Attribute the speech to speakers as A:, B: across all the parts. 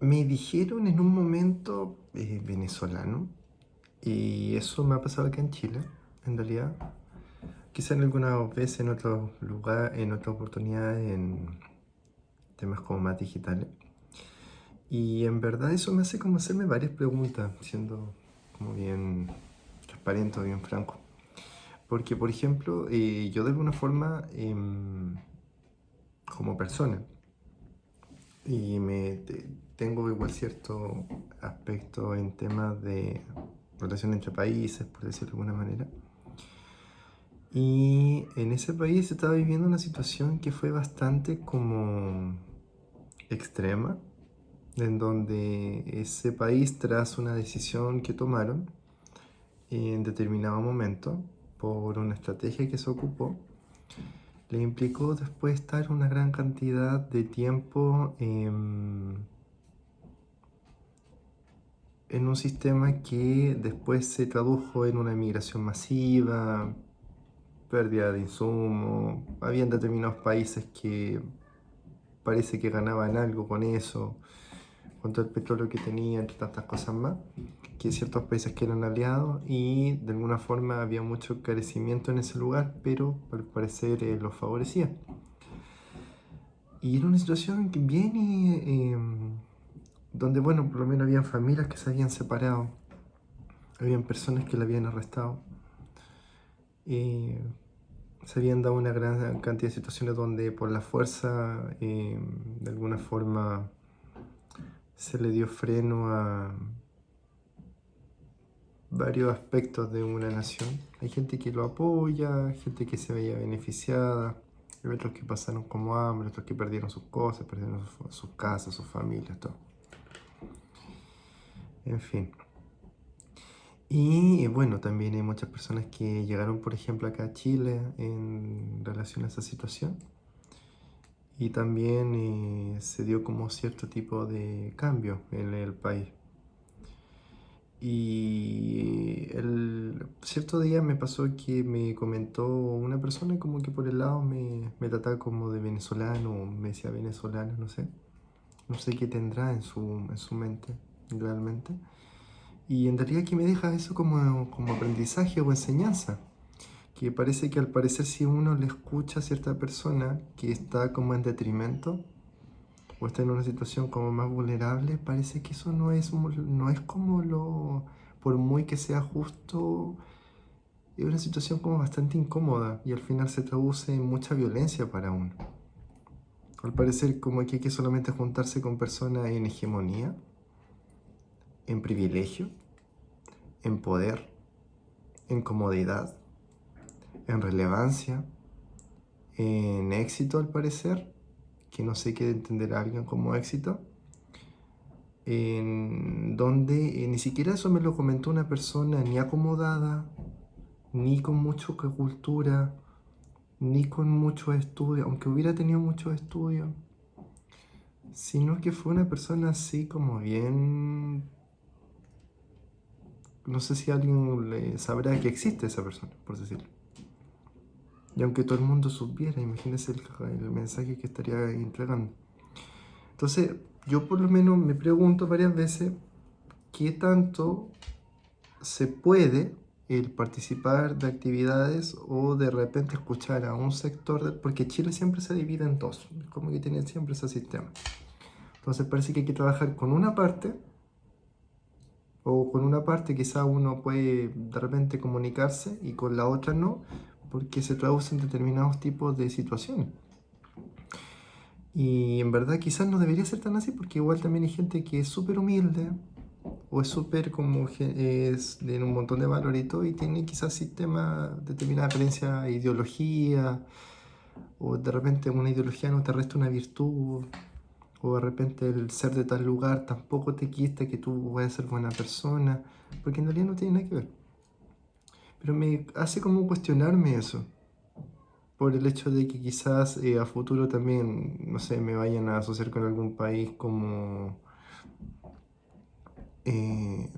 A: Me dijeron en un momento venezolano, y eso me ha pasado acá en Chile, en realidad. Quizá en algunas veces en otros lugares, en otras oportunidades, en temas como más digitales. Y en verdad eso me hace como hacerme varias preguntas, siendo como bien transparente o bien franco. Porque, por ejemplo, yo de alguna forma, como persona, y tengo igual cierto aspecto en temas de relación entre países, por decirlo de alguna manera. Y en ese país estaba viviendo una situación que fue bastante como extrema, en donde ese país, tras una decisión que tomaron en determinado momento, por una estrategia que se ocupó, le implicó después estar una gran cantidad de tiempo en un sistema que después se tradujo en una migración masiva, pérdida de insumos. Habían determinados países que parece que ganaban algo con eso, con todo el petróleo que tenía, entre tantas cosas más, que ciertos países que eran aliados, y de alguna forma había mucho carecimiento en ese lugar, pero al parecer los favorecía. Y era una situación que bien donde, bueno, por lo menos habían familias que se habían separado, habían personas que la habían arrestado. eh, Se habían dado una gran cantidad de situaciones donde por la fuerza, de alguna forma, se le dio freno a varios aspectos de una nación. Hay gente que lo apoya, gente que se veía beneficiada, hay otros que pasaron como hambre, otros que perdieron sus cosas, perdieron sus casas, sus familias, todo. En fin. Y bueno, también hay muchas personas que llegaron, por ejemplo, acá a Chile en relación a esa situación. Y también se dio como cierto tipo de cambio en el país. Y cierto día me pasó que me comentó una persona como que por el lado me trataba como de venezolano, me decía venezolano, no sé. No sé qué tendrá en su mente realmente. Y en realidad que me deja eso como aprendizaje o enseñanza. Que parece que al parecer si uno le escucha a cierta persona que está como en detrimento o está en una situación como más vulnerable, parece que eso no es como por muy que sea justo, es una situación como bastante incómoda y al final se traduce en mucha violencia para uno. Al parecer como que hay que solamente juntarse con personas en hegemonía, en privilegio, en poder, en comodidad, en relevancia, en éxito al parecer, que no sé qué entender a alguien como éxito, en donde ni siquiera eso me lo comentó una persona ni acomodada, ni con mucha cultura, ni con mucho estudio, aunque hubiera tenido mucho estudio, sino que fue una persona así como bien, no sé si alguien le sabrá que existe esa persona, por decirlo. Y aunque todo el mundo supiera, imagínense el mensaje que estaría entregando. Entonces, yo por lo menos me pregunto varias veces qué tanto se puede el participar de actividades o de repente escuchar a un sector, porque Chile siempre se divide en dos, como que tiene siempre ese sistema. Entonces parece que hay que trabajar con una parte, o con una parte quizá uno puede de repente comunicarse y con la otra no, porque se traducen determinados tipos de situaciones. Y en verdad quizás no debería ser tan así, porque igual también hay gente que es súper humilde, o es súper como es de un montón de valor y todo, y tiene quizás sistema, determinada creencia, ideología, o de repente una ideología no te resta una virtud, o de repente el ser de tal lugar tampoco te quita que tú vayas a ser buena persona, porque en realidad no tiene nada que ver. Pero me hace como cuestionarme eso, por el hecho de que quizás a futuro también, no sé, me vayan a asociar con algún país como,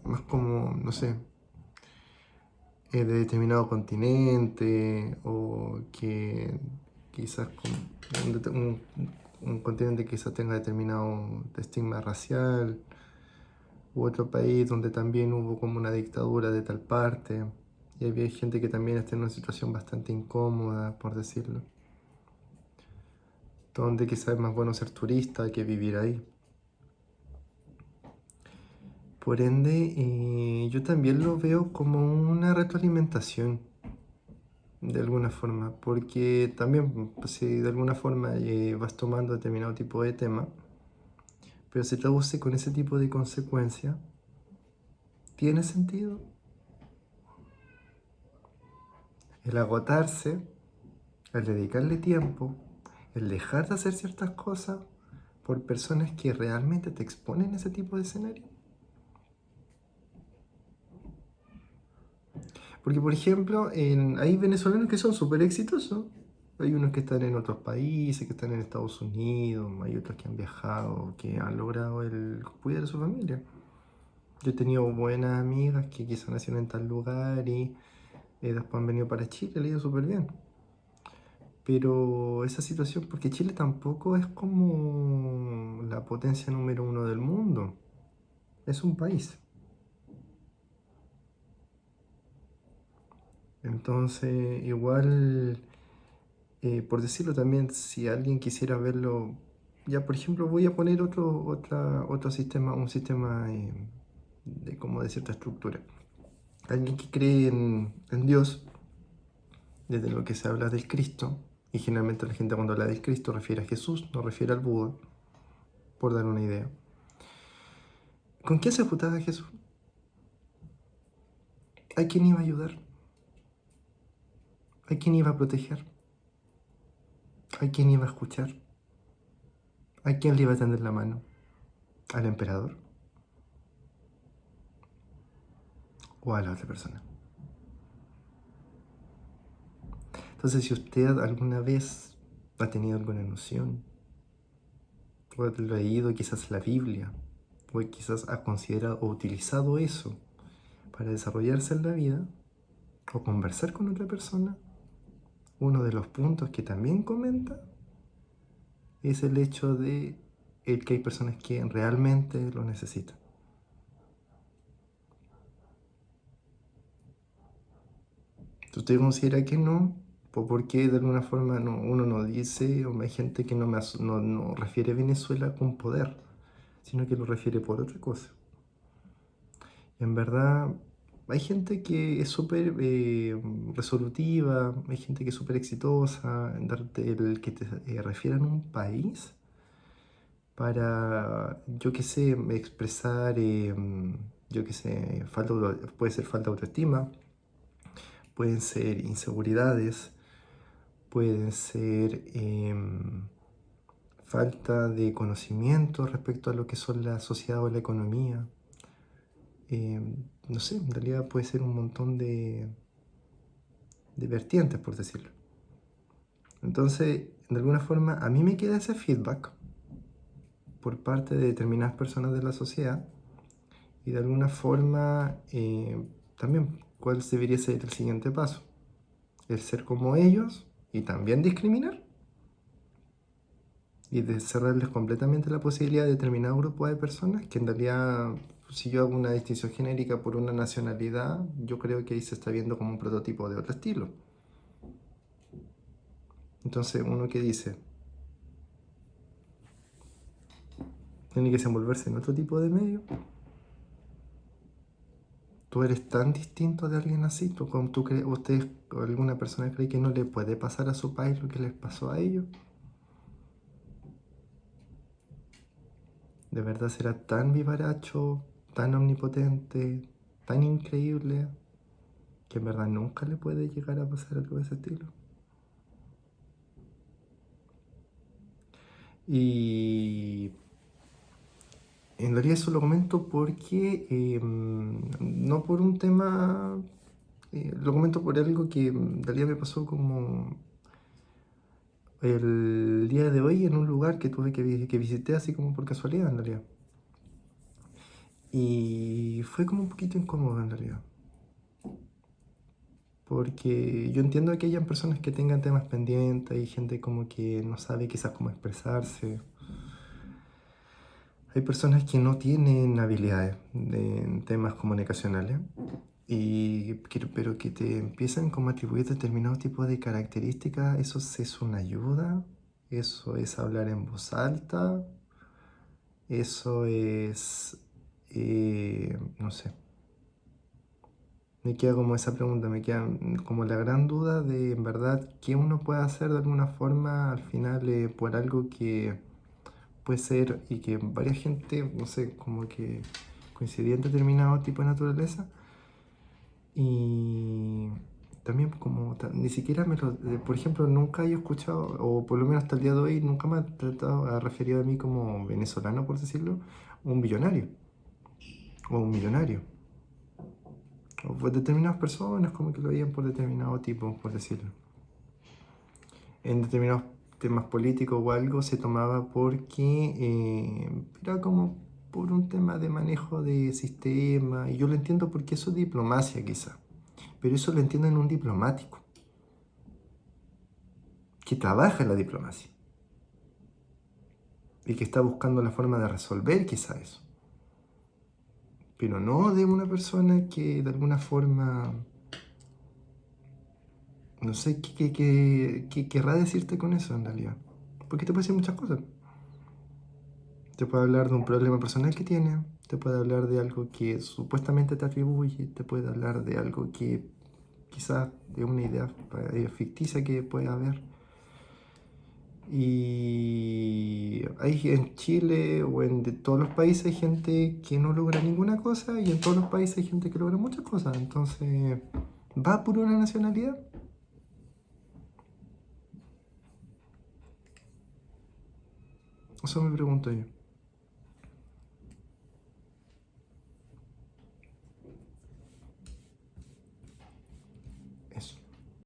A: más como, no sé, de determinado continente, o que quizás con un continente que quizás tenga determinado estigma racial, u otro país donde también hubo como una dictadura de tal parte, y había gente que también está en una situación bastante incómoda, por decirlo, donde quizás es más bueno ser turista que vivir ahí. Por ende, yo también lo veo como una retroalimentación, de alguna forma, porque también, pues, si de alguna forma vas tomando determinado tipo de tema, pero se traduce con ese tipo de consecuencia, ¿tiene sentido el agotarse, el dedicarle tiempo, el dejar de hacer ciertas cosas por personas que realmente te exponen a ese tipo de escenario? Porque, por ejemplo, hay venezolanos que son súper exitosos. Hay unos que están en otros países, que están en Estados Unidos, hay otros que han viajado, que han logrado el cuidar a su familia. Yo he tenido buenas amigas que quizás nacieron en tal lugar y después han venido para Chile, le ha ido súper bien. Pero esa situación, porque Chile tampoco es como la potencia número uno del mundo, es un país. Entonces, igual, por decirlo también, si alguien quisiera verlo, ya por ejemplo voy a poner otro sistema, un sistema de como de cierta estructura. Alguien que cree en Dios, desde lo que se habla del Cristo, y generalmente la gente cuando habla del Cristo refiere a Jesús, no refiere al Buda, por dar una idea. ¿Con qué se juntaba Jesús? ¿A quién iba a ayudar? ¿A quién iba a proteger? ¿A quién iba a escuchar? ¿A quién le iba a tender la mano? ¿Al emperador? ¿O a la otra persona? Entonces, si usted alguna vez ha tenido alguna noción, o ha leído quizás la Biblia, o quizás ha considerado o utilizado eso para desarrollarse en la vida, o conversar con otra persona, uno de los puntos que también comenta es el hecho de el que hay personas que realmente lo necesitan. Si usted considera que no, pues ¿por qué de alguna forma no, uno no dice, o hay gente que no refiere a Venezuela con poder, sino que lo refiere por otra cosa? En verdad, hay gente que es súper resolutiva, hay gente que es súper exitosa, en darte el que te refieran un país para, yo qué sé, expresar, yo qué sé, puede ser falta de autoestima, pueden ser inseguridades, pueden ser falta de conocimiento respecto a lo que son la sociedad o la economía. No sé, en realidad puede ser un montón de vertientes, por decirlo. Entonces, de alguna forma, a mí me queda ese feedback por parte de determinadas personas de la sociedad y de alguna forma también cuál debería ser el siguiente paso. El ser como ellos y también discriminar y de cerrarles completamente la posibilidad de determinado grupo de personas que en realidad, si yo hago una distinción genérica por una nacionalidad, yo creo que ahí se está viendo como un prototipo de otro estilo. Entonces, uno que dice, tiene que desenvolverse en otro tipo de medio. Tú eres tan distinto de alguien así, tú crees, usted o alguna persona cree que no le puede pasar a su país lo que les pasó a ellos. De verdad será tan vivaracho, tan omnipotente, tan increíble, que en verdad nunca le puede llegar a pasar algo de ese estilo. Y en realidad eso lo comento porque no por un tema, lo comento por algo que en realidad me pasó como el día de hoy en un lugar que que visité así como por casualidad en realidad. Y fue como un poquito incómodo en realidad. Porque yo entiendo que hayan personas que tengan temas pendientes y gente como que no sabe quizás cómo expresarse. Hay personas que no tienen habilidades en temas comunicacionales pero que te empiezan como a atribuir determinados tipos de características. Eso es una ayuda, eso es hablar en voz alta, eso es, no sé, me queda como esa pregunta, me queda como la gran duda de en verdad qué uno puede hacer de alguna forma al final por algo que puede ser y que varias gente, no sé, como que coincidía en determinado tipo de naturaleza. Y también como ni siquiera por ejemplo, nunca he escuchado, o por lo menos hasta el día de hoy, nunca me ha referido a mí como venezolano, por decirlo, un billonario o un millonario. O por determinadas personas como que lo veían por determinado tipo, por decirlo. En determinados temas políticos o algo se tomaba porque era como por un tema de manejo de sistema, y yo lo entiendo porque eso es diplomacia quizá, pero eso lo entiendo en un diplomático que trabaja en la diplomacia y que está buscando la forma de resolver quizá eso, pero no de una persona que de alguna forma, no sé qué querrá decirte con eso en realidad, porque te puede decir muchas cosas. Te puede hablar de un problema personal que tiene, te puede hablar de algo que supuestamente te atribuye, te puede hablar de algo que quizás es una idea ficticia que puede haber. Y hay en Chile o en todos los países hay gente que no logra ninguna cosa y en todos los países hay gente que logra muchas cosas. Entonces, ¿va por una nacionalidad? Eso me pregunto yo.